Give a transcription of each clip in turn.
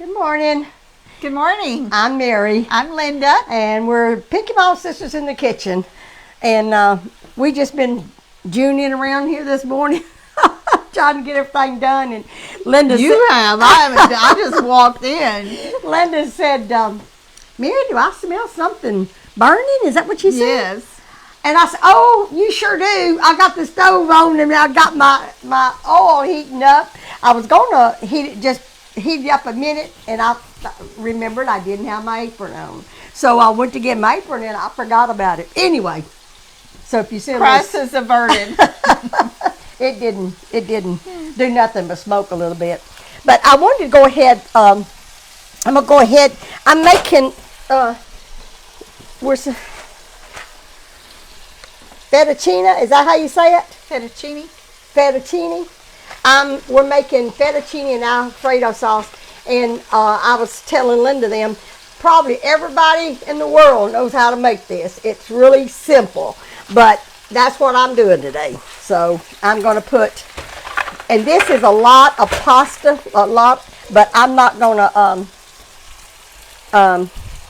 Good morning. Good morning. I'm Mary. I'm Linda. And we're Pinky Mom Sisters in the kitchen. And we just been journeying around here this morning trying to get everything done. And Linda You have. I haven't. I just walked in. Linda said, Mary, do I smell something burning? Is that what she said? Yes. And I said, oh, you sure do. I got the stove on and I got my oil heating up. I was going to heat it up a minute, and I remembered I didn't have my apron on. So I went to get my apron and I forgot about it. Anyway, so if you see crisis averted. it didn't do nothing but smoke a little bit. But I wanted to go ahead, I'm going to go ahead. I'm making, where's the fettuccine, is that how you say it? Fettuccine. Fettuccine. We're making fettuccine and Alfredo sauce, and I was telling Linda them, probably everybody in the world knows how to make this. It's really simple, but that's what I'm doing today. So I'm going to put, and this is a lot of pasta, but I'm not going to,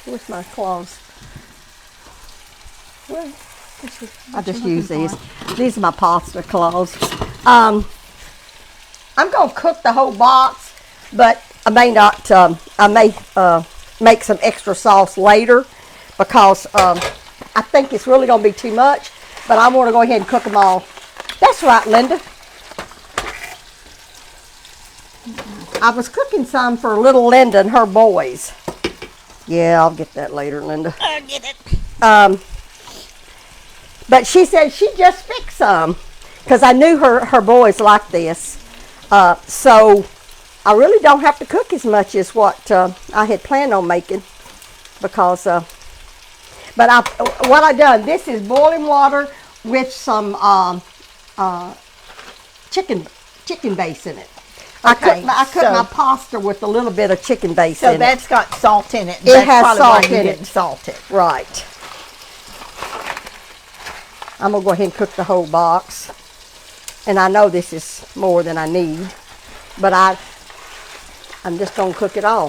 where's my cloves? Well, I just use these. These are my pasta cloves. I'm going to cook the whole box, but I may not, I may make some extra sauce later because I think it's really going to be too much, but I want to go ahead and cook them all. That's right, Linda. I was cooking some for little Linda and her boys. Yeah, I'll get that later, Linda. I'll get it. But she said she just fixed some because I knew her boys liked this. So I really don't have to cook as much as what I had planned on making because, but what I done, this is boiling water with some chicken base in it. Okay, I cooked my pasta with a little bit of chicken base in it. So that's got salt in it. It has salt in it. Salted. Right. I'm going to go ahead and cook the whole box. And I know this is more than I need, but I'm just going to cook it all.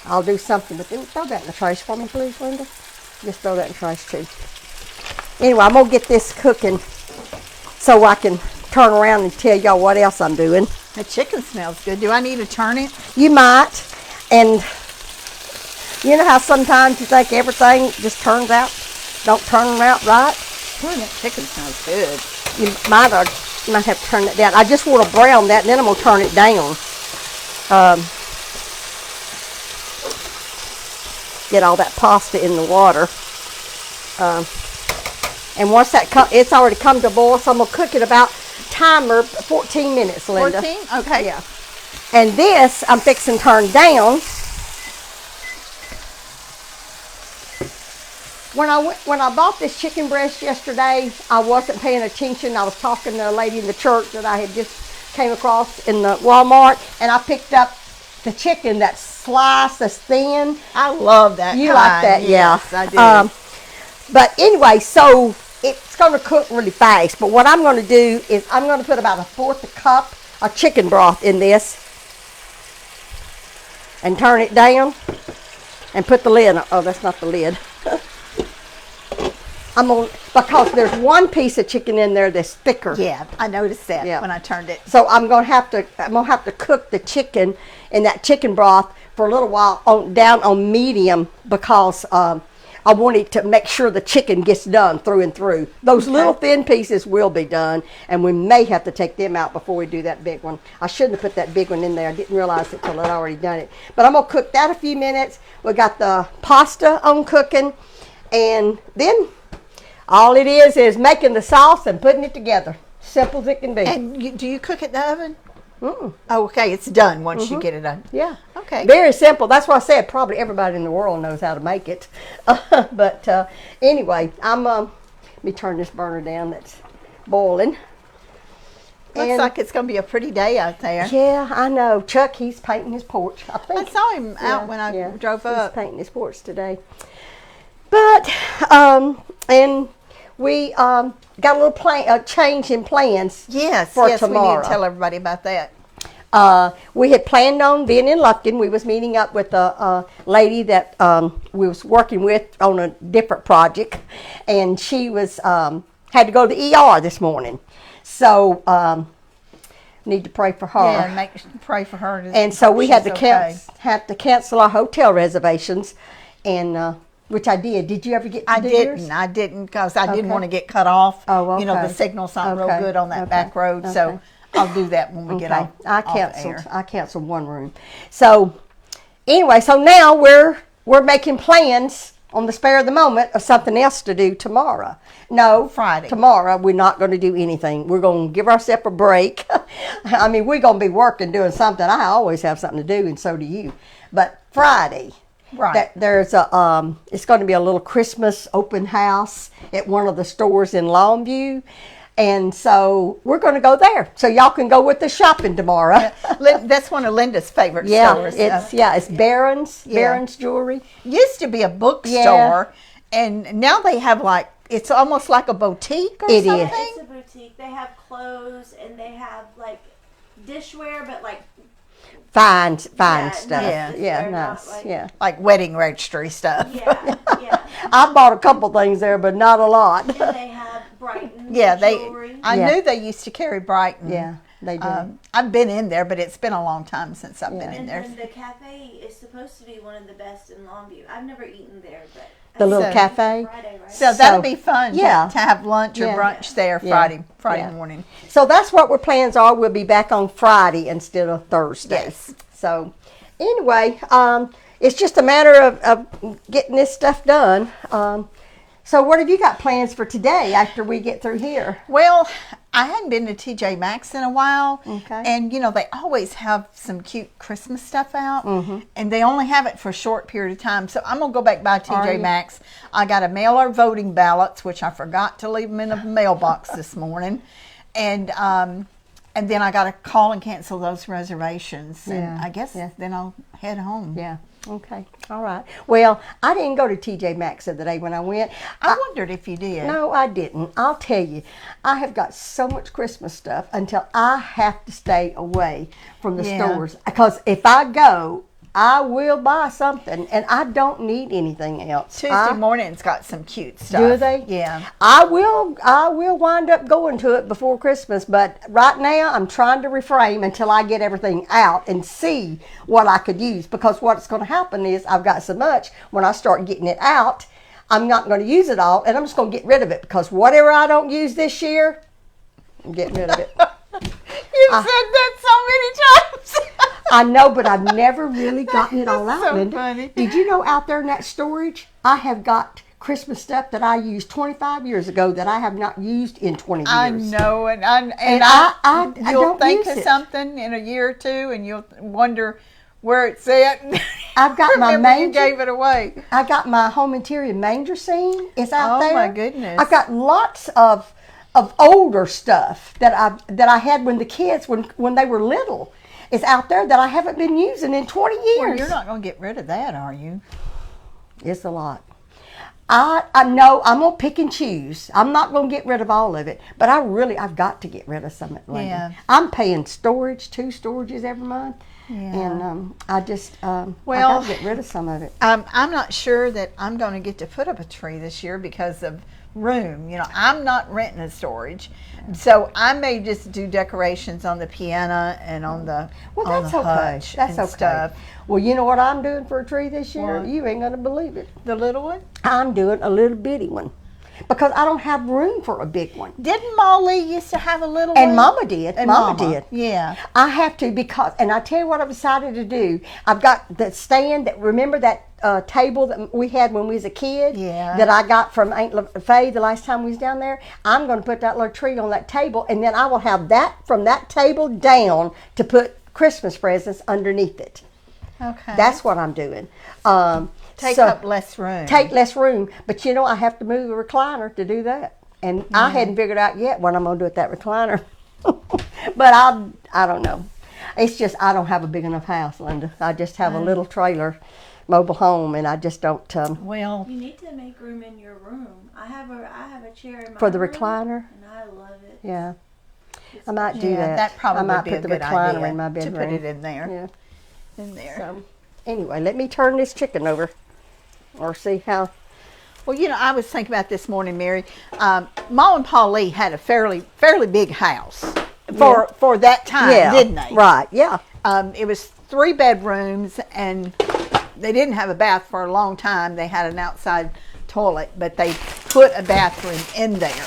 I'll do something, but then throw that in the trash for me, please, Linda. Just throw that in the trash, too. Anyway, I'm going to get this cooking so I can turn around and tell y'all what else I'm doing. The chicken smells good. Do I need to turn it? You might. And you know how sometimes you think everything just turns out, don't turn out right? Oh, that chicken smells good. You might have to turn it down. I just want to brown that, and then I'm going to turn it down. Get all that pasta in the water. And once it's already come to boil, so I'm going to cook it about timer 14 minutes, Linda. 14? Okay. Yeah. And this, I'm fixing to turn down. When I bought this chicken breast yesterday, I wasn't paying attention. I was talking to a lady in the church that I had just came across in the Walmart, and I picked up the chicken that's sliced, that's thin. I love that. You like that, yes, yeah. I do. But anyway, so it's going to cook really fast. But what I'm going to do is I'm going to put about 1/4 cup of chicken broth in this and turn it down and put the lid on. Oh, that's not the lid. Because there's one piece of chicken in there that's thicker. Yeah, I noticed that when I turned it. So I'm gonna have to cook the chicken in that chicken broth for a little while down on medium because I want it to make sure the chicken gets done through and through. Those little thin pieces will be done, and we may have to take them out before we do that big one. I shouldn't have put that big one in there. I didn't realize it till I'd already done it. But I'm gonna cook that a few minutes. We got the pasta on cooking, and then all it is making the sauce and putting it together. Simple as it can be. And do you cook it in the oven? Mm-mm. Oh, okay. It's done once you get it done. Yeah. Okay. Very simple. That's why I said probably everybody in the world knows how to make it. But anyway, let me turn this burner down that's boiling. Looks like it's going to be a pretty day out there. Yeah, I know. Chuck, he's painting his porch, I think. I saw him out when I drove up. He's painting his porch today. But, and we got a little change in plans Yes, for yes, tomorrow. We need to tell everybody about that. We had planned on being in Lufkin. We was meeting up with a lady that we was working with on a different project, and she was had to go to the ER this morning. So need to pray for her. Yeah, pray for her. And so we had to okay. cancel our hotel reservations, and which I did. Did you ever get to do yours? I didn't because I didn't want to get cut off. Oh, okay. You know, the signal's not real good on that back road, so I'll do that when we get off. I canceled one room. So anyway, so now we're making plans on the spare of the moment of something else to do tomorrow. No, Friday. Tomorrow we're not going to do anything. We're going to give ourselves a break. I mean, we're going to be working, doing something. I always have something to do, and so do you. But Friday, right? There's a it's going to be a little Christmas open house at one of the stores in Longview. And so we're going to go there, so y'all can go with us shopping tomorrow. That's one of Linda's favorite stores. It's Barron's Jewelry. Used to be a bookstore, and now they have it's almost like a boutique or something. It's a boutique. They have clothes and they have like dishware, but like fine stuff. Nice. Like wedding registry stuff. Yeah. I bought a couple things there, but not a lot. And they have Brighton jewelry. I knew they used to carry Brighton. Yeah, they do. I've been in there, but it's been a long time since I've been in there. And the cafe is supposed to be one of the best in Longview. I've never eaten there, but the little cafe. Friday, right? So that'll be fun to have lunch or Yeah. brunch there Friday morning. So that's what our plans are. We'll be back on Friday instead of Thursday. Yes. So anyway, it's just a matter of getting this stuff done. So what have you got plans for today after we get through here? Well, I hadn't been to TJ Maxx in a while. Okay. And, they always have some cute Christmas stuff out. Mm-hmm. And they only have it for a short period of time. So I'm going to go back by TJ Maxx. I got to mail our voting ballots, which I forgot to leave them in a mailbox this morning. And then I got to call and cancel those reservations. And I guess then I'll head home. Yeah. Okay. All right. Well, I didn't go to TJ Maxx the other day when I went. I wondered if you did. No, I didn't. I'll tell you, I have got so much Christmas stuff until I have to stay away from the stores. Because if I go, I will buy something, and I don't need anything else. Tuesday morning's got some cute stuff. Do they? Yeah. I will wind up going to it before Christmas, but right now I'm trying to refrain until I get everything out and see what I could use, because what's going to happen is I've got so much, when I start getting it out, I'm not going to use it all, and I'm just going to get rid of it, because whatever I don't use this year, I'm getting rid of it. You've said that so many times. I know, but I've never really gotten it all out, so Linda. Funny. Did you know out there in that storage, I have got Christmas stuff that I used 25 years ago that I have not used in 20 years. I know, and I you'll don't think use of it. something in a year or two, and you'll wonder where it's at. I've got my Remember you manger. gave it away. I got my home interior manger scene. It's out there. Oh my goodness! I've got lots of older stuff that I had when the kids when they were little. It's out there that I haven't been using in 20 years. Well, you're not going to get rid of that, are you? It's a lot. I know I'm going to pick and choose. I'm not going to get rid of all of it, but I've got to get rid of some of it. Yeah. I'm paying storage, 2 storages every month, and I just I got to get rid of some of it. I'm not sure that I'm going to get to put up a tree this year because of room. I'm not renting a storage, so I may just do decorations on the piano and on the that's the okay. hutch That's and okay. stuff. Well, you know what I'm doing for a tree this year? What? You ain't gonna believe it. The little one? I'm doing a little bitty one because I don't have room for a big one. Didn't Molly used to have a little And one? Mama did. And Mama did. Yeah. I have to because, and I tell you what I've decided to do. I've got the stand that, remember that table that we had when we was a kid? Yeah. That I got from Aunt Faye the last time we was down there? I'm going to put that little tree on that table, and then I will have that from that table down to put Christmas presents underneath it. Okay. That's what I'm doing. Take up less room. Take less room. But I have to move a recliner to do that. And I hadn't figured out yet what I'm going to do with that recliner. But I don't know. It's just I don't have a big enough house, Linda. I just have a little trailer, mobile home, and I just don't. Well, you need to make room in your room. I have a chair in my For the room, recliner? and I love it. Yeah. I might do Yeah, that. that probably I might would be put a the good recliner idea in my to bedroom. put it in there. Yeah. In there. So, anyway, let me turn this chicken over, or see how. Well, I was thinking about this morning, Mary. Ma and Pa Lee had a fairly big house for that time, didn't they? Right. Yeah. It was 3 bedrooms, and they didn't have a bath for a long time. They had an outside toilet, but they put a bathroom in there.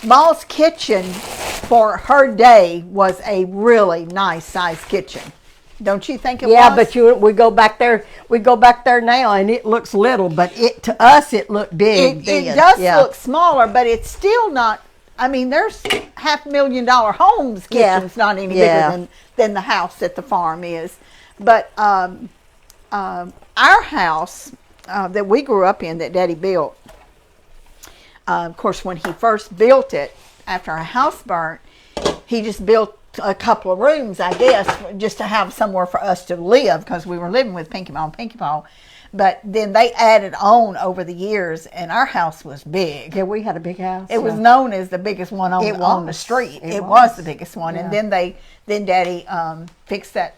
Ma's kitchen for her day was a really nice sized kitchen. Don't you think it was? Yeah, but we go back there. We go back there now, and it looks little, but to us it looked big. It does look smaller, but it's still not. I mean, there's $500,000 homes kitchens not any bigger than the house at the farm is. But our house that we grew up in, that Daddy built, of course, when he first built it after our house burnt, he just built a couple of rooms, I guess, just to have somewhere for us to live, because we were living with Pinky Ma and Pinky Paw. But then they added on over the years, and our house was big. Yeah, we had a big house. It was known as the biggest one on the street. It was the biggest one. Yeah. And then Daddy fixed that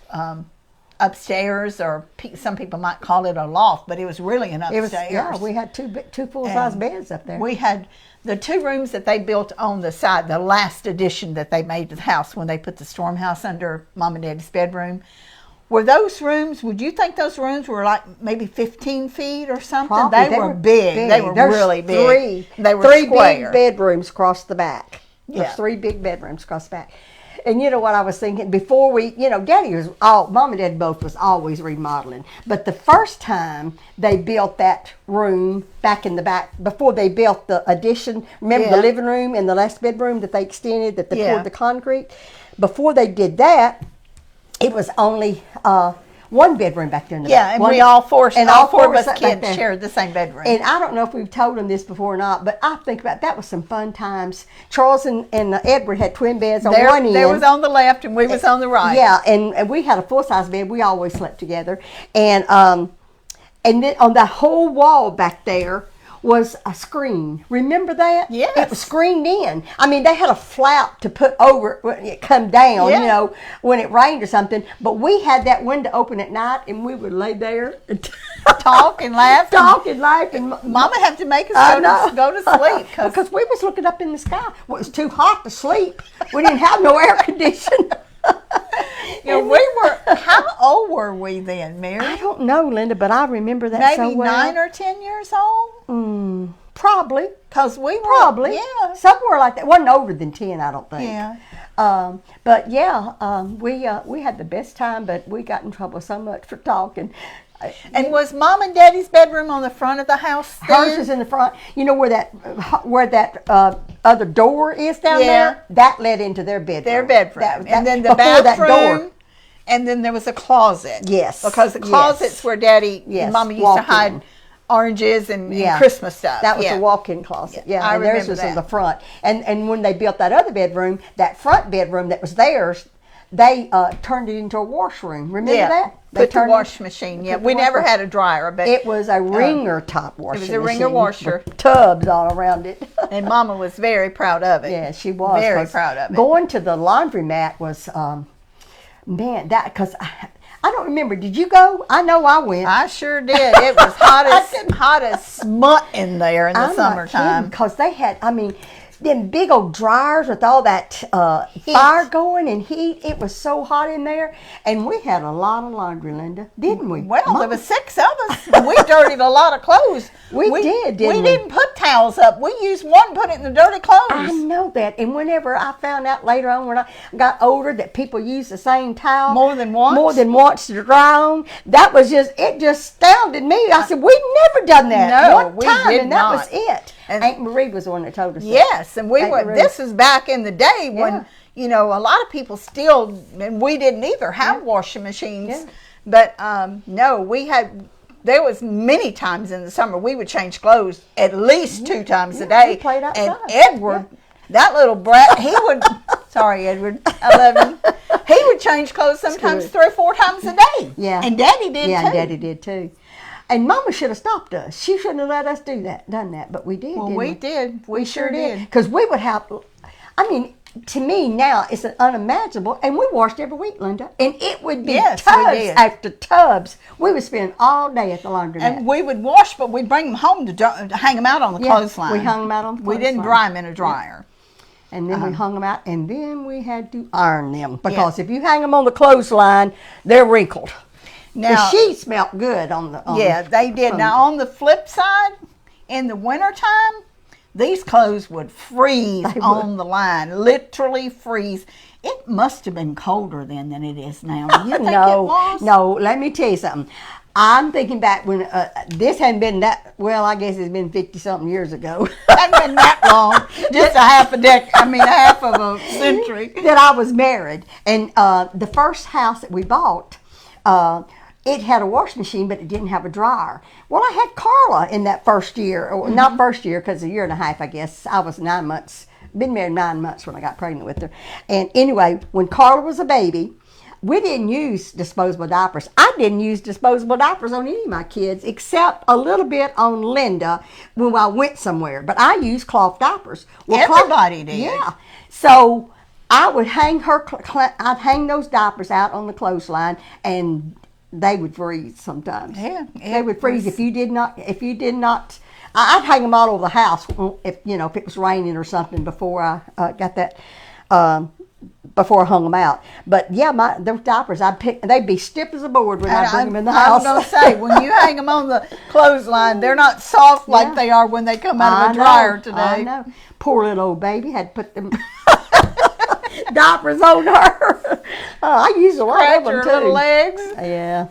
upstairs, or some people might call it a loft, but it was really an upstairs. We had two full-size beds up there. We had the 2 rooms that they built on the side, the last addition that they made to the house when they put the storm house under Mom and Daddy's bedroom. Were those rooms, would you think those rooms were like maybe 15 feet or something? Probably. They were big. They were really big. They were 3 big bedrooms across the back. There's 3 big bedrooms across the back. And you know what I was thinking? Before Mom and Dad both was always remodeling. But the first time they built that room back in the back, before they built the addition, remember the living room and the last bedroom that they extended, that they poured the concrete? Before they did that, it was only 1 bedroom back there in the back. And all four of us kids shared the same bedroom. And I don't know if we've told them this before or not, but I think about that was some fun times. Charles and Edward had twin beds on one end. There was on the left, and we was on the right. Yeah, and we had a full-size bed. We always slept together. And then on the whole wall back there was a screen. Remember that? Yes. It was screened in. I mean, they had a flap to put over it when it come down, when it rained or something. But we had that window open at night, and we would lay there and talk and laugh. And Mama had to make us go to sleep. Because we was looking up in the sky. Well, it was too hot to sleep. We didn't have no air conditioning. How old were we then, Mary? I don't know, Linda, but I remember that so well. Maybe 9 or 10 years old? Probably. Because we were. Probably. Yeah. Somewhere like that. Wasn't older than 10, I don't think. Yeah. But we had the best time, but we got in trouble so much for talking. And was Mom and Daddy's bedroom on the front of the house then? Hers is in the front. You know where that other door is down there? That led into their bedroom. And then the bathroom. That door. And then there was a closet. Yes. Because the closet's where Daddy and Mama used to hide oranges and Christmas stuff. That was a walk-in closet. Yeah, I and theirs was in the front. And when they built that other bedroom, that front bedroom that was theirs, they turned it into a washroom. Remember that? Put the wash machine. Yeah, we never had a dryer, but it was a ringer top washing machine. It was a ringer washer. With tubs all around it. And Mama was very proud of it. Yeah, she was. Very proud of it. Going to the laundromat was, because I don't remember. Did you go? I know I went. I sure did. It was hot as smut in there in the summertime. Because they had, them big old dryers with all that fire going and heat. It was so hot in there. And we had a lot of laundry, Linda, didn't we? Well, there was 6 of us. We dirtied a lot of clothes. We did, didn't we? We didn't put towels up. We used one, put it in the dirty clothes. I know that. And whenever I found out later on when I got older that people use the same towel. More than once to dry on. It just astounded me. I said, we've never done that. No, one time, we did and not. That was it. And Aunt Marie was the one that told us Yes, and this is back in the day when, a lot of people still, and we didn't either, have washing machines. Yeah. But no, there was many times in the summer we would change clothes at least 2 times a day. We played outside. And Edward, that little brat, he would, sorry Edward, I love him. He would change clothes sometimes 3 or 4 times a day. Yeah. And Daddy did too. Yeah, and Daddy did too. And Mama should have stopped us. She shouldn't have let us done that, but we did. Well, we did. We sure did. Because we would have, to me now it's unimaginable. And we washed every week, Linda, and it would be Yes, we tubs did. after tubs. We would spend all day at the laundromat. And we would wash, but we'd bring them home to hang them out on the clothesline. we hung them out on the We didn't clothesline. dry them in a dryer. And then we hung them out, and then we had to iron them because if you hang them on the clothesline, they're wrinkled. Now, the sheets smelled good on the. they did. Now, on the flip side, in the wintertime, these clothes would freeze on the line, literally freeze. It must have been colder then than it is now. Do you think it was? No. Let me tell you something. I'm thinking back when this hadn't been that. Well, I guess it's been 50-something years ago. It hadn't been that long. Just half of a century. That I was married, and the first house that we bought. It had a washing machine, but it didn't have a dryer. Well, I had Carla in that first year, or not first year, because a year and a half, I guess. I was 9 months, been married 9 months when I got pregnant with her. And anyway, when Carla was a baby, we didn't use disposable diapers. I didn't use disposable diapers on any of my kids, except a little bit on Linda when I went somewhere. But I used cloth diapers. Well, Everybody did. Yeah. So I would hang I'd hang those diapers out on the clothesline, and they would freeze sometimes. Yeah, they would freeze if you did not. I'd hang them all over the house if it was raining or something before I got that. Before I hung them out, but yeah, those diapers they'd be stiff as a board when I bring them in the house. I was gonna say, when you hang them on the clothesline, they're not soft like they are when they come out of a dryer today. I know. Poor little old baby had to put them diapers on her. I used a lot of them Her too. little legs. Yeah.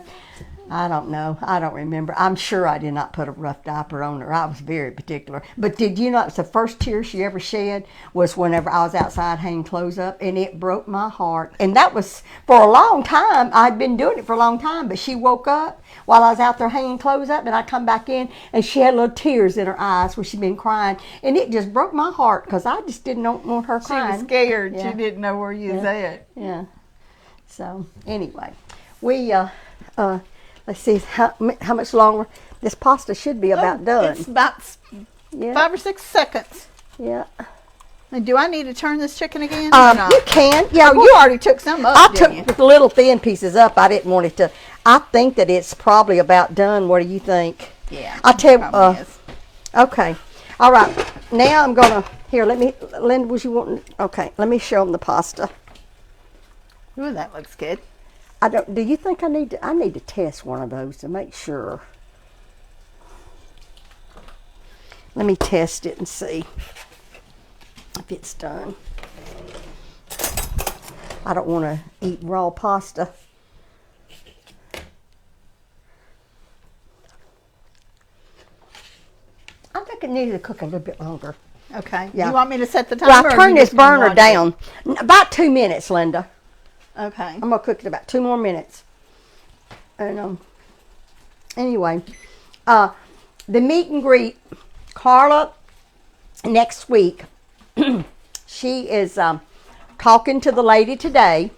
I don't know. I don't remember. I'm sure I did not put a rough diaper on her. I was very particular. But did you know the first tear she ever shed was whenever I was outside hanging clothes up, and it broke my heart. And that was for a long time. I'd been doing it for a long time, but she woke up while I was out there hanging clothes up, and I come back in, and she had little tears in her eyes where she'd been crying. And it just broke my heart because I just didn't want her crying. She was scared. Yeah. She didn't know where you was at. Yeah. So anyway, we let's see how much longer. This pasta should be about done. It's about 5 or 6 seconds. Yeah. And do I need to turn this chicken again? Or not? You can. Yeah. You already took some up. I took the little thin pieces up. I didn't want it to. I think that it's probably about done. What do you think? Yeah. I tell probably you. is. Okay. All right. Now I'm gonna. Here, let me. Linda, was you wanting? Okay. Let me show them the pasta. Ooh, that looks good. Do you think I need to test one of those to make sure? Let me test it and see if it's done. I don't want to eat raw pasta. I think it needs to cook a little bit longer. Okay. Yeah. You want me to set the timer? Well, I or turn you this just gonna burner watch down. About 2 minutes, Linda. it? Okay. I'm gonna cook it about 2 more minutes. And anyway, the meet and greet, Carla, next week, she is talking to the lady today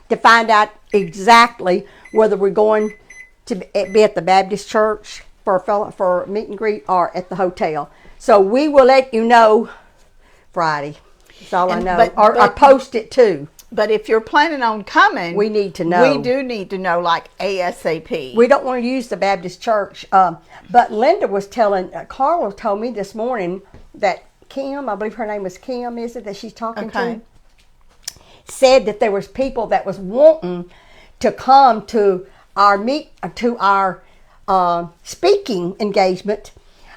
to find out exactly whether we're going to be at the Baptist church for meet and greet or at the hotel. So we will let you know Friday. That's all I know. Or post it too. But if you're planning on coming, We need to know. We do need to know, like ASAP. We don't want to use the Baptist church. But Linda was Carla told me this morning that Kim, I believe her name was Kim, is it, that she's talking to? Said that there was people that was wanting to come to our speaking engagement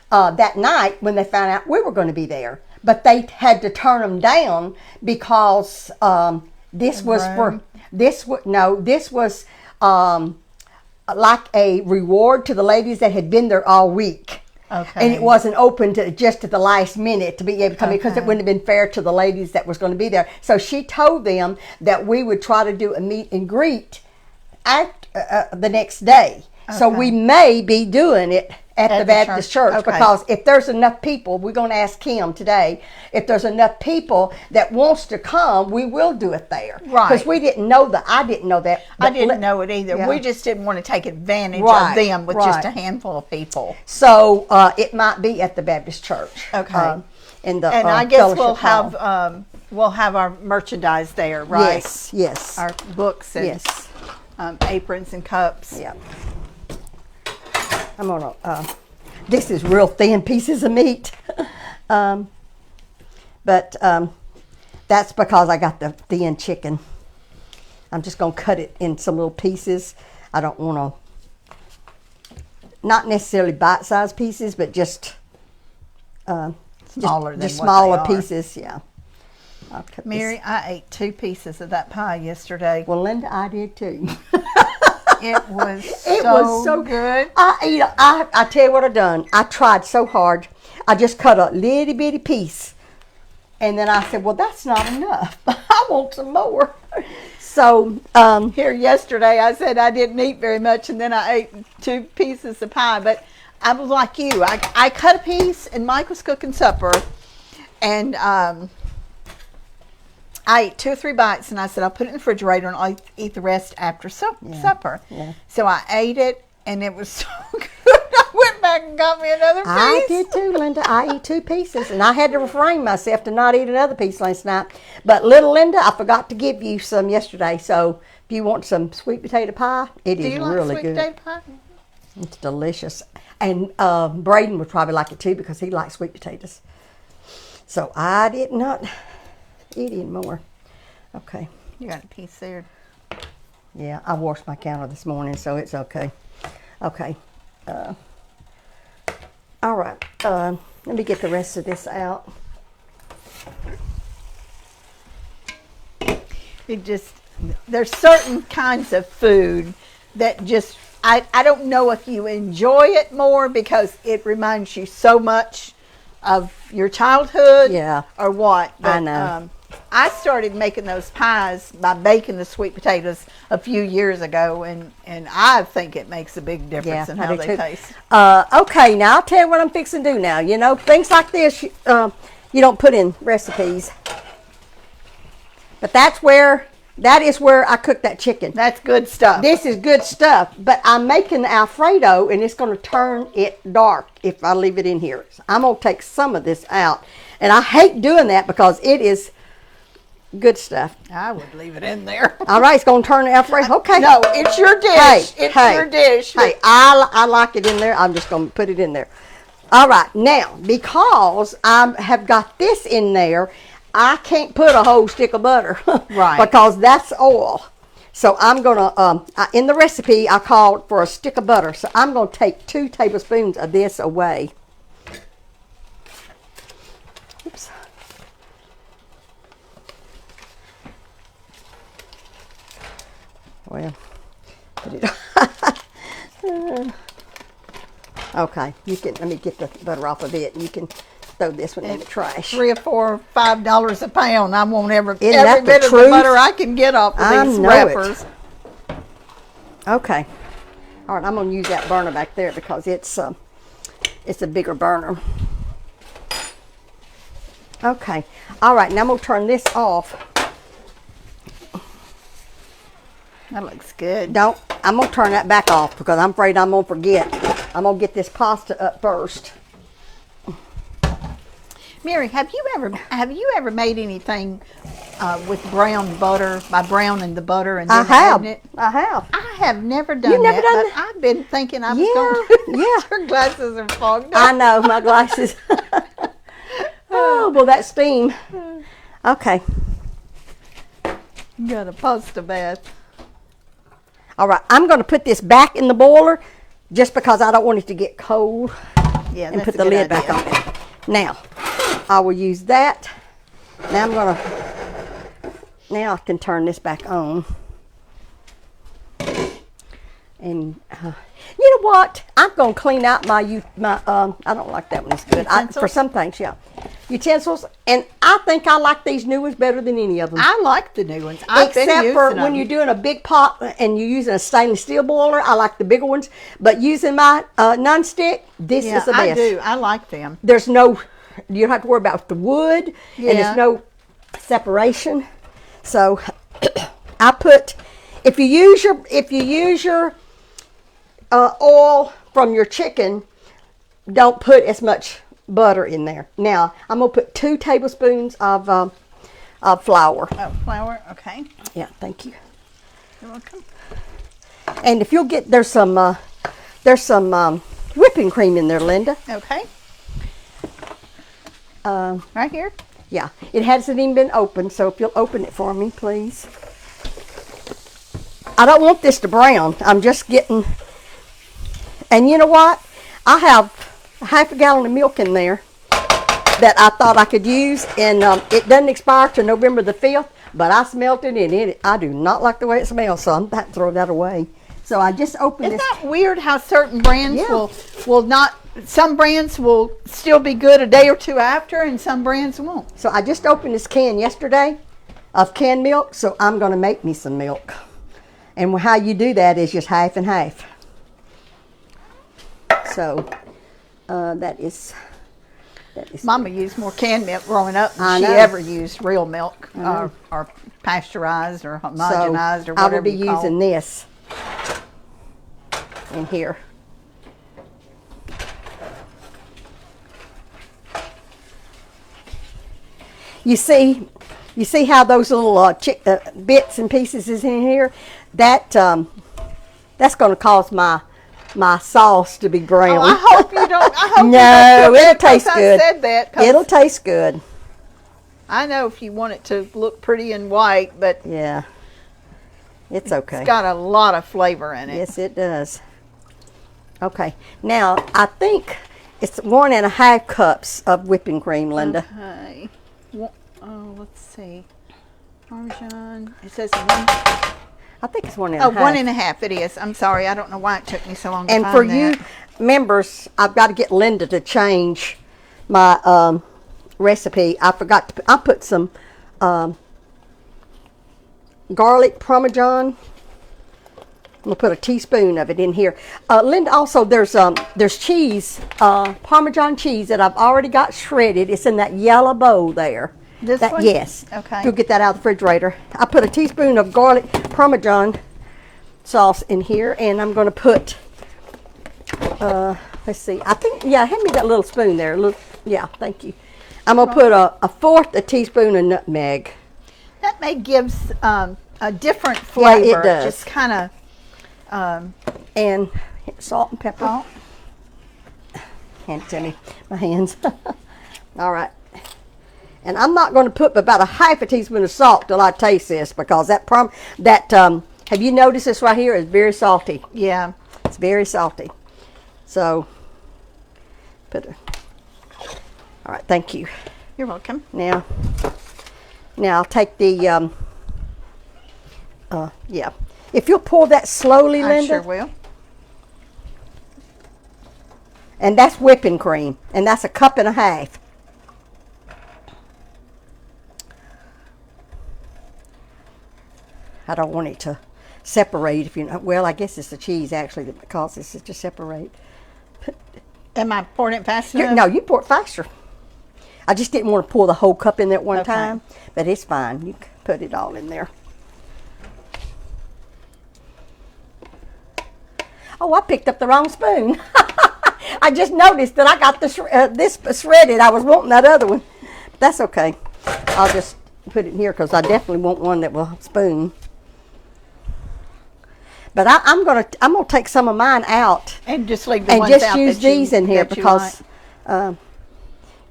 that night when they found out we were going to be there. But they had to turn them down because this was like a reward to the ladies that had been there all week. Okay. And it wasn't open to just at the last minute to be able to come in because it wouldn't have been fair to the ladies that was going to be there. So she told them that we would try to do a meet and greet at the next day. So we may be doing it at the Baptist church because if there's enough people, we're going to ask Kim today, if there's enough people that wants to come, we will do it there. Right. Because I didn't know that. I didn't know it either. Yeah. We just didn't want to take advantage of them with just a handful of people. So it might be at the Baptist church. Okay. In the And I guess we'll fellowship hall. have we'll have our merchandise there, right? Yes, yes. Our books and Yes. aprons and cups. Yeah. I'm gonna, this is real thin pieces of meat. But that's because I got the thin chicken. I'm just gonna cut it in some little pieces. I don't wanna, not necessarily bite-sized pieces, but just Smaller than just what smaller they are. pieces, yeah. I'll cut Mary, this. I ate 2 pieces of that pie yesterday. Well, Linda, I did too. It was It so, was so good. I tell you what I done. I tried so hard. I just cut a little bitty piece. And then I said, well, that's not enough. I want some more. So, Here yesterday, I said I didn't eat very much, and then I ate 2 pieces of pie. But I was like you. I cut a piece, and Mike was cooking supper, and I ate 2 or 3 bites, and I said I'll put it in the refrigerator, and I'll eat the rest after supper. Yeah. So I ate it, and it was so good. I went back and got me another piece. I did too, Linda. I eat 2 pieces, and I had to refrain myself to not eat another piece last night. But little Linda, I forgot to give you some yesterday. So if you want some sweet potato pie, it Do is you like really sweet good. potato pie? It's delicious. And Braden would probably like it too because he likes sweet potatoes. So I did not eat any more. Okay. You got a piece there. Yeah, I washed my counter this morning, so it's okay. Okay. All right. Let me get the rest of this out. There's certain kinds of food that just, I don't know if you enjoy it more because it reminds you so much of your childhood. Yeah. Or what. I know. I started making those pies by baking the sweet potatoes a few years ago, and I think it makes a big difference in I how do they too. taste. Okay, now I'll tell you what I'm fixing to do now. You know, things like this, you don't put in recipes. But that is where I cook that chicken. That's good stuff. This is good stuff, but I'm making the Alfredo, and it's going to turn it dark if I leave it in here. So I'm going to take some of this out, and I hate doing that because it is good stuff. I would leave it in there. All right, it's going to turn the Alfredo. Okay. No, it's your dish. It's your dish. Hey, I like it in there. I'm just going to put it in there. All right, now, because I have got this in there, I can't put a whole stick of butter. Right. Because that's oil. So I'm going to, in the recipe, I called for a stick of butter. So I'm going to take 2 tablespoons of this away. Oops. Well, put it okay, you can, let me get the butter off of it, and you can throw this one in the trash. $3 or $4 or $5 a pound. I won't every that the bit of the truth? butter I can get off of I these know wrappers. Okay. All right, I'm going to use that burner back there because it's a bigger burner. Okay. All right, now I'm going to turn this off. That looks good. I'm going to turn that back off because I'm afraid I'm going to forget. I'm going to get this pasta up first. Mary, have you ever made anything with brown butter, by browning the butter and then adding it? I have. I have never done You've never that, done but that? I've been thinking I was Yeah, going to. yeah. Your glasses are fogged I up. know, my glasses. Oh, well, that steam. Okay. You got a pasta bath. All right, I'm going to put this back in the boiler just because I don't want it to get cold. Yeah, And that's put a the good lid back idea. on it. Now, I will use that. Now I'm going to, now I can turn this back on. And you know what? I'm going to clean out my I don't like that one. It's good. For Utensils? some things, yeah. Utensils. And I think I like these new ones better than any of them. I like the new ones. I've been Except using for them. when you're doing a big pot and you're using a stainless steel boiler, I like the bigger ones. But using my non-stick, this Yeah, is the best. I do. I like them. There's no, you don't have to worry about the wood, and Yeah. there's no separation. So I put, if you use your oil from your chicken, don't put as much butter in there. Now I'm gonna put 2 tablespoons of flour. Oh, flour. Okay. Yeah, thank you. You're welcome. And if you'll get, there's some whipping cream in there, Linda. Okay. Right here. Yeah, it hasn't even been opened, so if you'll open it for me, please. I don't want this to brown. I'm just getting, and you know what? I have half a gallon of milk in there that I thought I could use, and it doesn't expire till November the 5th, but I smelled it, and I do not like the way it smells, so I'm about to throw that away. So I just opened Isn't this. that weird how certain brands Yeah. will not, some brands will still be good a day or two after, and some brands won't. So I just opened this can yesterday of canned milk, so I'm going to make me some milk. And how you do that is just half and half. So that is. Mama used more canned milk growing up I than she know. ever used real milk or pasteurized or homogenized or I whatever will be you call using it. this in here. You see how those little bits and pieces is in here? That's going to cause my sauce to be brown. Oh, I hope you don't. I hope No, you don't it'll taste good. I said that 'cause It'll taste good. I know if you want it to look pretty and white, but Yeah, it's okay. it's got a lot of flavor in it. Yes, it does. Okay, now I think it's 1.5 cups of whipping cream, Linda. Okay. Oh, let's see. Parmesan. It says one. I think it's 1.5. Oh, 1.5 it is. I'm sorry. I don't know why it took me so long to And find for that. you members, I've got to get Linda to change my recipe. I forgot to. I put some garlic parmesan. I'm gonna put a teaspoon of it in here. Linda, also there's cheese, Parmesan cheese that I've already got shredded. It's in that yellow bowl there. This one? Yes. Okay. You'll get that out of the refrigerator. I put a teaspoon of garlic Parmesan sauce in here, and I'm gonna put. Let's see. I think hand me that little spoon there. Yeah, thank you. I'm gonna put a fourth a teaspoon of nutmeg. Nutmeg gives a different flavor. Yeah, it does. Just kind of. And salt and pepper. Oh. Hand it to me, my hands. All right. And I'm not going to put about a half a teaspoon of salt till I taste this, because have you noticed this right here is very salty. Yeah. It's very salty. So all right, thank you. You're welcome. Now I'll take the If you'll pour that slowly, I Linda. sure will. And that's whipping cream, and that's 1.5 cups. I don't want it to separate, if you know. Well, I guess it's the cheese actually that causes it to separate. Am I pouring it fast enough? No, you pour it faster. I just didn't want to pour the whole cup in there at one Okay. time, but it's fine. You can put it all in there. Oh, I picked up the wrong spoon. I just noticed that I got this shredded. I was wanting that other one. But that's okay. I'll just put it in here because I definitely want one that will spoon. But I'm gonna take some of mine out And just leave the and ones just out use that you- these in here that you because like.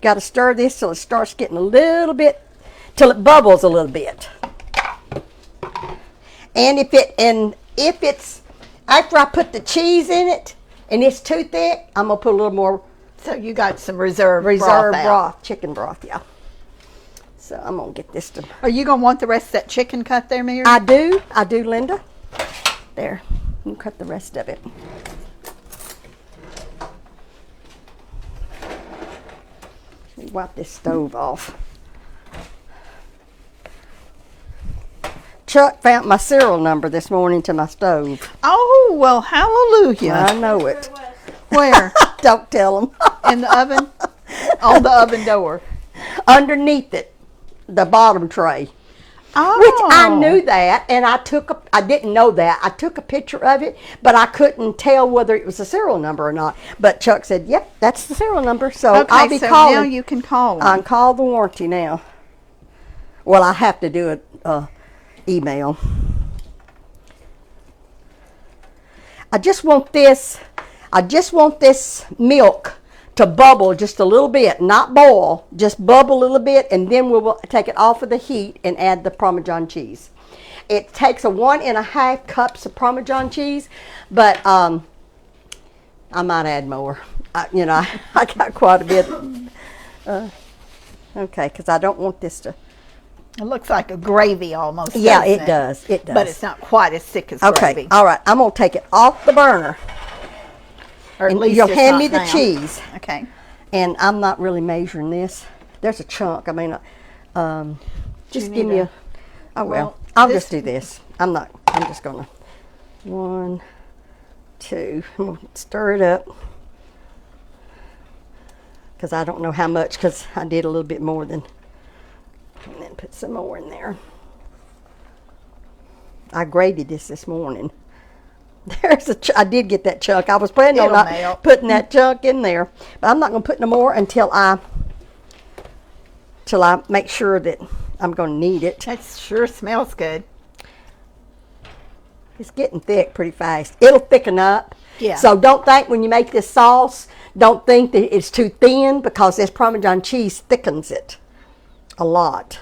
got to stir this till it starts getting a little bit, till it bubbles a little bit. And if it's after I put the cheese in it and it's too thick, I'm gonna put a little more So you got some reserve reserve out. broth, chicken broth, yeah. So I'm gonna get this to. Are you gonna want the rest of that chicken cut there, Mary? I do, Linda. There, you can cut the rest of it. Let me wipe this stove off. Chuck found my serial number this morning to my stove. Oh, well, hallelujah. I know it. Where? Don't tell them. In the oven? On the oven door. Underneath it, the bottom tray. Oh. Which I knew that, and I didn't know that. I took a picture of it, but I couldn't tell whether it was a serial number or not. But Chuck said, "Yep, that's the serial number." So Okay, I'll be so calling. now you can call them. I can call the warranty now. Well, I have to do an email. I just want this milk to bubble just a little bit, not boil, just bubble a little bit, and then we will take it off of the heat and add the Parmesan cheese. It takes 1.5 cups of Parmesan cheese, but I might add more. I got quite a bit. Okay, because I don't want this to. It looks like a gravy almost. Yeah, it does. It does. But it's not quite as thick as okay. gravy. All right. I'm gonna take it off the burner. Or at And least you'll it's hand not me the now. cheese. Okay. And I'm not really measuring this. There's a chunk. I mean, just give me a. Oh well, I'll just do this. I'm just gonna. 1, 2. I'm gonna stir it up because I don't know how much. Because I did a little bit more than. And then put some more in there. I grated this morning. I did get that chunk. I was planning on not putting that chunk in there, but I'm not going to put no more until I make sure that I'm going to need it. That sure smells good. It's getting thick pretty fast. It'll thicken up. Yeah. So don't think when you make this sauce, don't think that it's too thin, because this Parmesan cheese thickens it a lot.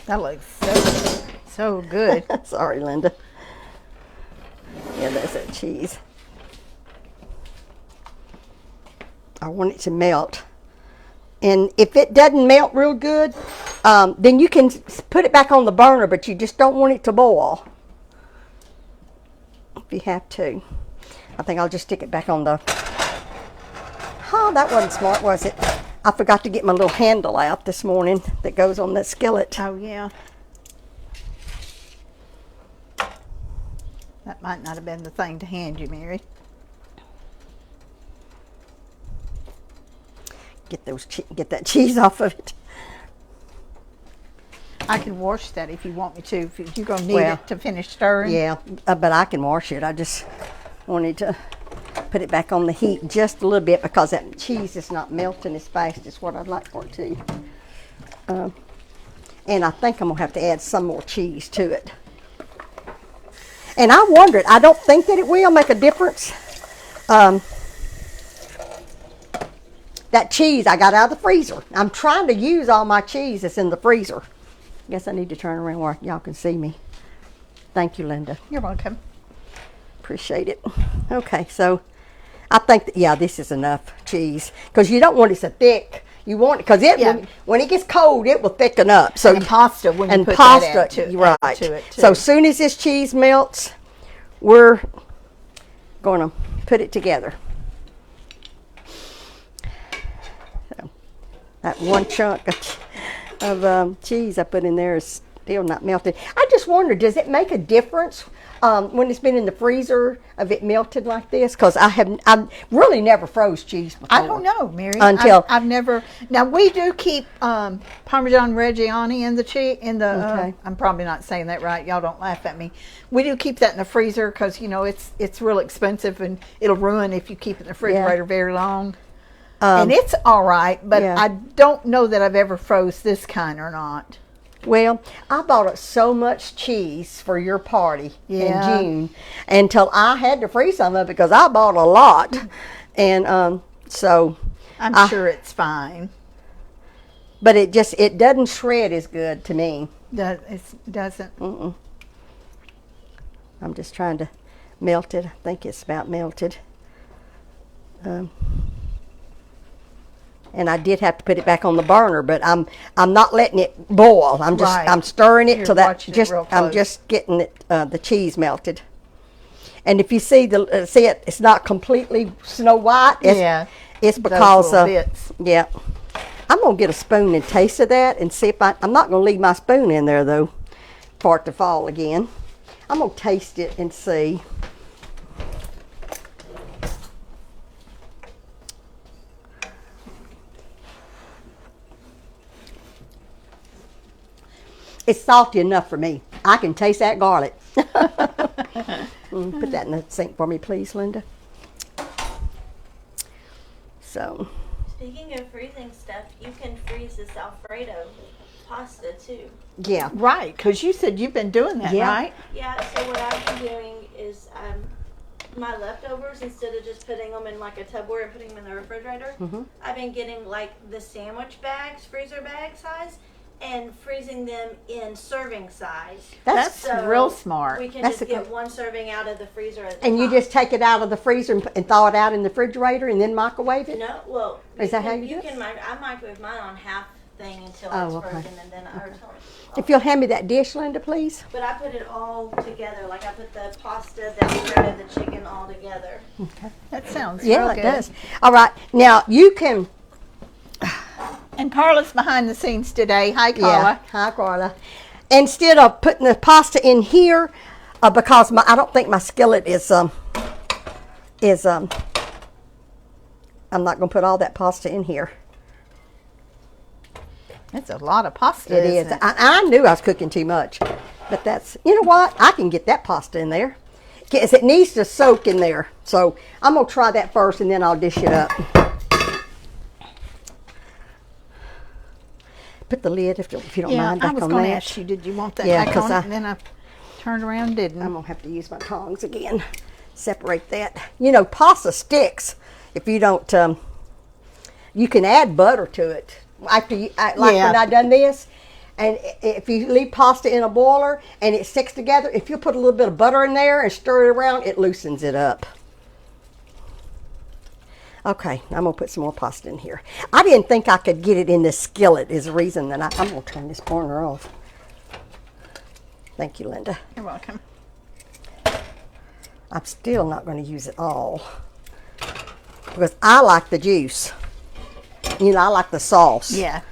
That looks so good. Sorry, Linda. Yeah, that's that cheese. I want it to melt. And if it doesn't melt real good, then you can put it back on the burner, but you just don't want it to boil. If you have to. I think I'll just stick it back on the... Oh, that wasn't smart, was it? I forgot to get my little handle out this morning that goes on that skillet. Oh, yeah. That might not have been the thing to hand you, Mary. Get that cheese off of it. I can wash that if you want me to. If you're going to need it to finish stirring. Yeah, but I can wash it. I just wanted to put it back on the heat just a little bit, because that cheese is not melting as fast as what I'd like for it to. And I think I'm going to have to add some more cheese to it. And I wondered, I don't think that it will make a difference. That cheese I got out of the freezer. I'm trying to use all my cheese that's in the freezer. I guess I need to turn around where y'all can see me. Thank you, Linda. You're welcome. Appreciate it. Okay, so I think that, yeah, this is enough cheese, because you don't want it so thick. You want it because when it gets cold, it will thicken up. So and pasta when you put pasta, that to it too. So as soon as this cheese melts, we're going to put it together. So that one chunk of cheese I put in there is still not melted. I just wonder, does it make a difference when it's been in the freezer of it melted like this? Because I've really never froze cheese before. I don't know, Mary. Until I've never. Now we do keep Parmesan Reggiani in the cheese. Okay. I'm probably not saying that right. Y'all don't laugh at me. We do keep that in the freezer because it's real expensive and it'll ruin if you keep it in the refrigerator very long. And it's all right, but I don't know that I've ever froze this kind or not. Well, I bought so much cheese for your party in June until I had to freeze some of it because I bought a lot. And so I'm sure it's fine. But it doesn't shred as good to me. It doesn't. Mm-mm. I'm just trying to melt it. I think it's about melted. And I did have to put it back on the burner, but I'm not letting it boil. I'm stirring it till that I'm just getting it the cheese melted. And if you see it's not completely snow white. It's because I'm gonna get a spoon and taste of that and see if I'm not gonna leave my spoon in there though for it to fall again. I'm gonna taste it and see. It's salty enough for me. I can taste that garlic. Put that in the sink for me, please, Linda. So, Speaking of freezing stuff, you can freeze this Alfredo pasta too. Yeah. Right, because you said you've been doing that, Yeah. right? Yeah, so what I've been doing is my leftovers, instead of just putting them in like a Tupperware and putting them in the refrigerator, I've been getting like the sandwich bags, freezer bag size, and freezing them in serving size. That's real smart. We can That's just a get good- one serving out of the freezer at the And you top. just take it out of the freezer and thaw it out in the refrigerator and then microwave it? No, well, Is that how you do it? can I microwave mine on half thing until Oh, it's okay. frozen, and then I If you'll hand me that dish, Linda, please. But I put it all together. Like I put the pasta, the Alfredo, the chicken all together. That sounds Yeah, real it good. does. All right. Now, you can... And Carla's behind the scenes today. Hi, Carla. Yeah. Hi, Carla. Instead of putting the pasta in here, because I don't think my skillet is I'm not going to put all that pasta in here. That's a lot of pasta. It is. isn't it? I knew I was cooking too much, but that's, you know what? I can get that pasta in there. Yes, it needs to soak in there. So I'm going to try that first and then I'll dish it up. Put the lid, if you don't Yeah, mind, I back was on going to that. ask you, did you want that Yeah, back 'cause on it? And then I turned around and didn't. I'm going to have to use my tongs again. Separate that. You know, pasta sticks if you don't, you can add butter to it. After you, like Yeah. when I done this, and if you leave pasta in a boiler and it sticks together, if you put a little bit of butter in there and stir it around, it loosens it up. Okay, I'm going to put some more pasta in here. I didn't think I could get it in this skillet is the reason that I'm going to turn this burner off. Thank you, Linda. You're welcome. I'm still not going to use it all because I like the juice. You know, I like the sauce. Yeah.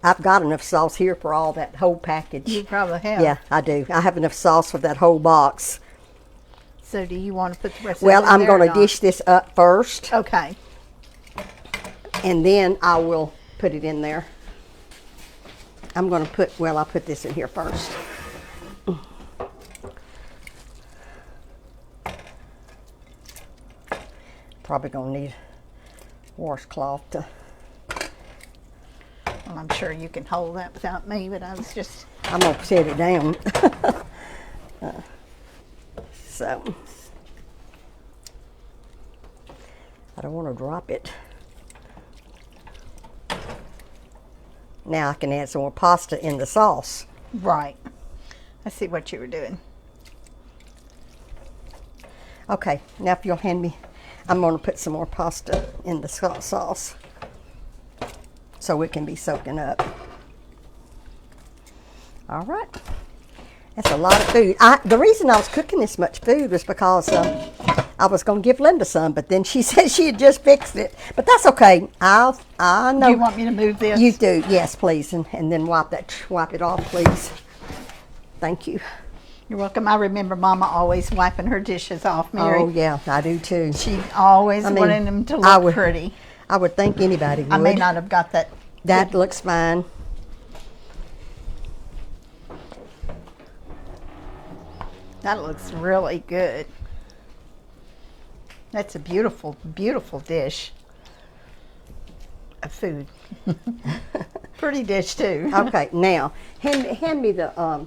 I've got enough sauce here for all that whole package. You probably have. Yeah, I do. I have enough sauce for that whole box. So do you want to put the rest Well, of it in I'm there going or to not? dish this up first, Okay. and then I will put it in there. I'm going to put, well, I'll put this in here first. Probably going to need washcloth to... Well, I'm sure you can hold that without me, but I was just... I'm going to set it down. So, I don't want to drop it. Now I can add some more pasta in the sauce. Right. I see what you were doing. Okay, now if you'll hand me, I'm going to put some more pasta in the sauce so it can be soaking up. All right. That's a lot of food. The reason I was cooking this much food was because I was going to give Linda some, but then she said she had just fixed it. But that's okay. I know. Do you want me to move this? You do, yes, please, and then wipe it off, please. Thank you. You're welcome. I remember Mama always wiping her dishes off, Mary. Oh yeah, I do too. She always I mean, wanted them to I look would- pretty. I would think anybody would. I may not have got that. That looks fine. That looks really good. That's a beautiful, beautiful dish of food. Pretty dish too. Okay, now hand me the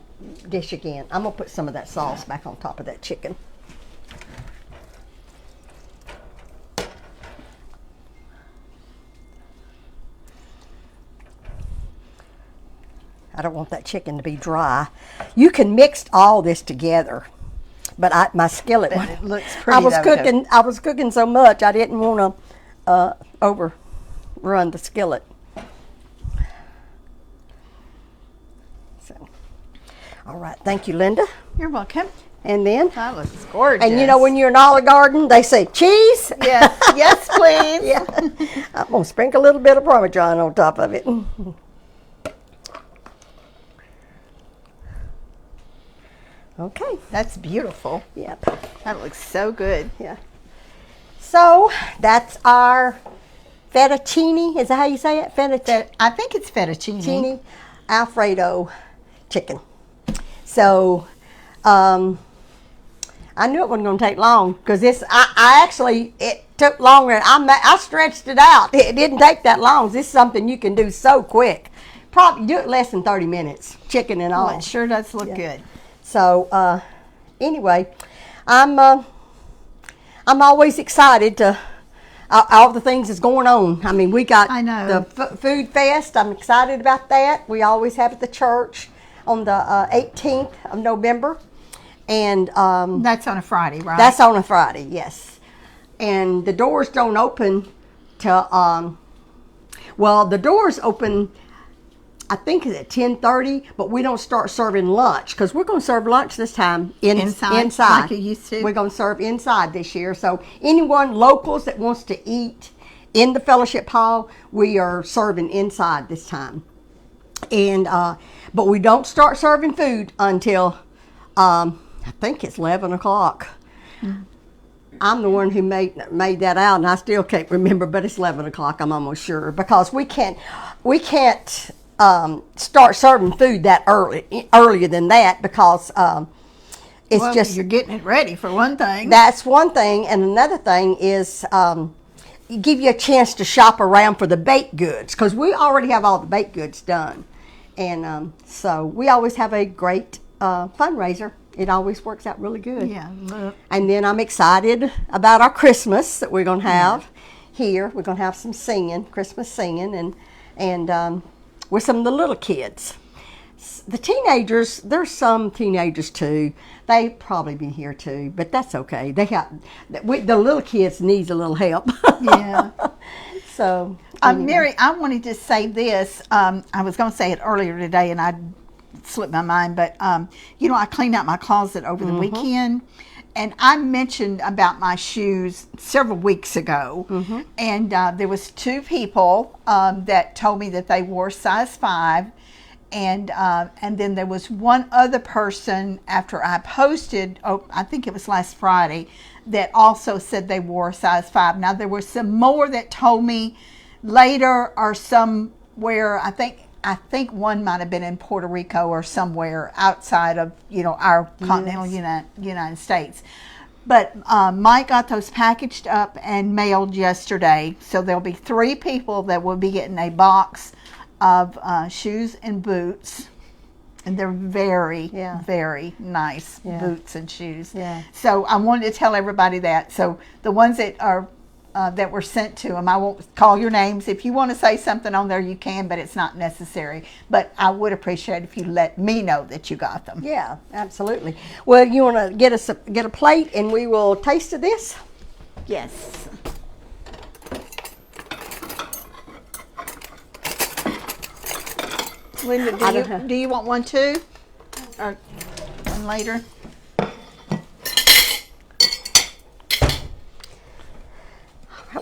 dish again. I'm gonna put some of that sauce back on top of that chicken. I don't want that chicken to be dry. You can mix all this together, but my skillet. But it looks pretty. I was though, cooking. I was cooking so much I didn't want to overrun the skillet. So, all right. Thank you, Linda. You're welcome. And then, That looks gorgeous. and you know when you're in Olive Garden, they say cheese. Yes, yes, please. Yeah. I'm gonna sprinkle a little bit of Parmesan on top of it. Okay. That's beautiful. Yep. That looks so good. Yeah. So that's our fettuccine. Is that how you say it? Fettuccine. I think it's fettuccine. Alfredo chicken. So, I I knew it wasn't going to take long because I actually, it took longer. I stretched it out. It didn't take that long. This is something you can do so quick. Probably do it less than 30 minutes, chicken and all. Well, it sure does look good. So, anyway, I'm always excited to all the things that's going on. I mean, we got the food fest. I'm excited about that. We always have at the church on the 18th of November. And that's on a Friday, right? That's on a Friday, yes. And the doors don't open till, well, the doors open, I think it's at 10:30, but we don't start serving lunch because we're going to serve lunch this time inside. Like you used to. We're going to serve inside this year. So anyone, locals that wants to eat in the fellowship hall, we are serving inside this time. And but we don't start serving food until I think it's 11 o'clock. Mm. I'm the one who made that out, and I still can't remember, but it's 11 o'clock. I'm almost sure because we can't start serving food that earlier than that because it's just you're getting it ready for one thing. That's one thing, and another thing is give you a chance to shop around for the baked goods because we already have all the baked goods done, and so we always have a great fundraiser. It always works out really good. Yeah. And then I'm excited about our Christmas that we're going to have here. We're going to have some singing, Christmas singing, and with some of the little kids. The teenagers, there's some teenagers too. They probably be here too, but that's okay. The little kids needs a little help. Yeah. So, anyway. Mary, I wanted to say this. I was going to say it earlier today, and I slipped my mind, but I cleaned out my closet over the weekend, and I mentioned about my shoes several weeks ago, and there was 2 people that told me that they wore size 5, and then there was one other person after I posted, I think it was last Friday, that also said they wore size 5. Now there were some more that told me later or somewhere. I think one might have been in Puerto Rico or somewhere outside of, our continental United States. But Mike got those packaged up and mailed yesterday. So there'll be 3 people that will be getting a box of shoes and boots. And they're very, very nice boots and shoes. Yeah. So I wanted to tell everybody that. So the ones that are that were sent to them. I won't call your names. If you want to say something on there, you can, but it's not necessary. But I would appreciate if you let me know that you got them. Yeah, absolutely. Well, you want to get a plate, and we will taste of this? Yes. Linda, do you want one too? Or one later?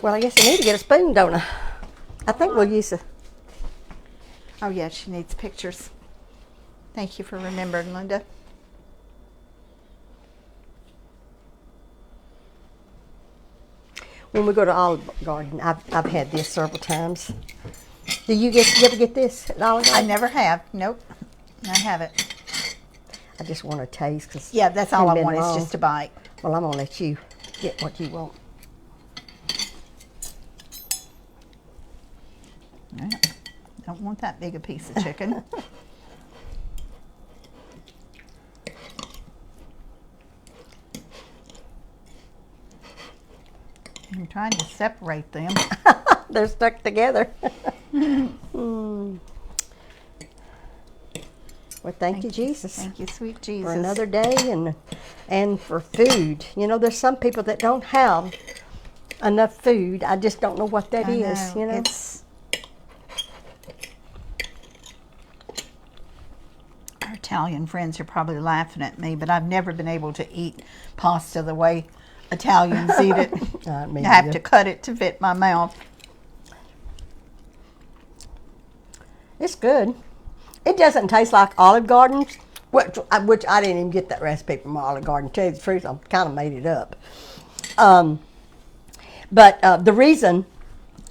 Well, I guess I need to get a spoon, don't I? I think we'll use a... Oh, yeah, she needs pictures. Thank you for remembering, Linda. When we go to Olive Garden, I've had this several times. Do you ever get this at Olive Garden? I never have. Nope. I haven't. I just want to taste. Cause yeah, that's all I want is just a bite. Well, I'm going to let you get what you want. Don't want that big a piece of chicken. I'm trying to separate them. They're stuck together. Well, thank you, Jesus. Thank you, sweet Jesus. For another day and for food. There's some people that don't have enough food. I just don't know what that is. Our Italian friends are probably laughing at me, but I've never been able to eat pasta the way Italians eat it. I have to cut it to fit my mouth. It's good. It doesn't taste like Olive Garden's, which I didn't even get that recipe from Olive Garden. To tell you the truth, I kind of made it up. But the reason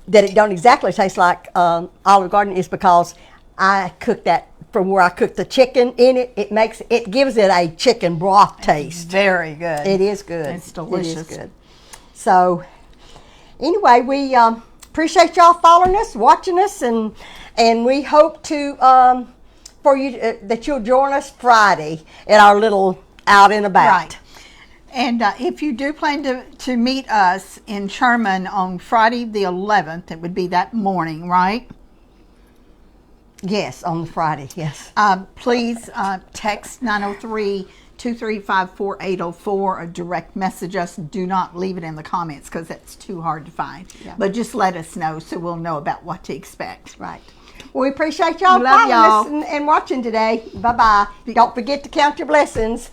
that it don't exactly taste like Olive Garden is because I cooked that from where I cook the chicken in it. It gives it a chicken broth taste. Very good. It is good. It's delicious. It is good. So anyway, we appreciate y'all following us, watching us, and we hope to for you that you'll join us Friday at our little out and about. Right. And if you do plan to meet us in Sherman on Friday the 11th, it would be that morning, right? Yes, on Friday, yes. Please text 903-235-4804 or direct message us. Do not leave it in the comments because it's too hard to find. Yeah. But just let us know so we'll know about what to expect. Right. Well, we appreciate y'all We love following y'all. us and watching today. Bye-bye. Don't forget to count your blessings.